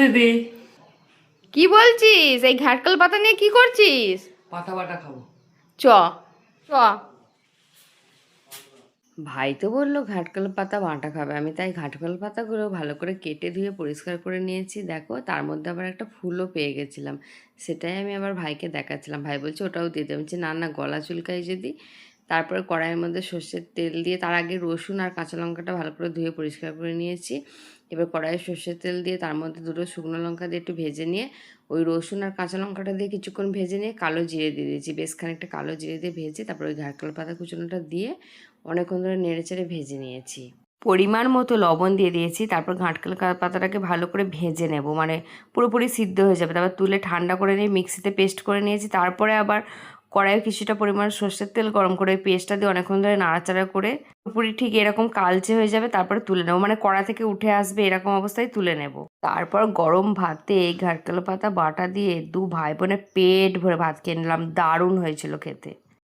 দিদি, কি বলছিস? এই ঘাটকাল পাতা নিয়ে কি করছিস? পাতা বাটা খাবো। চ চ ভাই তো বললো ঘাটকাল পাতা বাটা খাবে, আমি তাই ঘাটকাল পাতাগুলো ভালো করে কেটে ধুয়ে পরিষ্কার করে নিয়েছি। দেখো, তার মধ্যে আবার একটা ফুলও পেয়ে গেছিলাম, সেটাই আমি আবার ভাইকে দেখাচ্ছিলাম। ভাই বলছে ওটাও দিয়ে দেবে, না না, গলা চুলকায় যদি। তারপরে কড়াইয়ের মধ্যে সর্ষের তেল দিয়ে, তার আগে রসুন আর কাঁচা লঙ্কাটা ভালো করে ধুয়ে পরিষ্কার করে নিয়েছি। এবার কড়াইয়ে সর্ষের তেল দিয়ে তার মধ্যে দুটো শুকনো লঙ্কা দিয়ে একটু ভেজে নিয়ে, ওই রসুন আর কাঁচা লঙ্কাটা দিয়ে কিছুক্ষণ ভেজে নিয়ে কালো জিরে দিয়ে দিয়েছি। বেশ খানিকটা কালো জিরে দিয়ে ভেজে তারপর ওই ঘাটকাল পাতা কুচনোটা দিয়ে অনেকক্ষণ ধরে নেড়েচেড়ে ভেজে নিয়েছি। পরিমাণ মতো লবণ দিয়ে দিয়েছি। তারপর ঘাটকাল পাতাটাকে ভালো করে ভেজে নেব, মানে পুরোপুরি সিদ্ধ হয়ে যাবে। তারপর তুলে ঠান্ডা করে নিয়ে মিক্সিতে পেস্ট করে নিয়েছি। তারপরে আবার কড়াইয়ে কিছুটা পরিমাণ সর্ষের তেল গরম করে ওই পেস্টটা দিয়ে অনেকক্ষণ ধরে নাড়াচাড়া করে পুরোপুরি ঠিক এরকম কালচে হয়ে যাবে, তারপরে তুলে নেবো, মানে কড়া থেকে উঠে আসবে এরকম অবস্থায় তুলে নেব। তারপর গরম ভাতে ঘাটকাল পাতা বাটা দিয়ে দু ভাই বোনে পেট ভরে ভাত খেয়ে নিলাম। দারুণ হয়েছিল খেতে।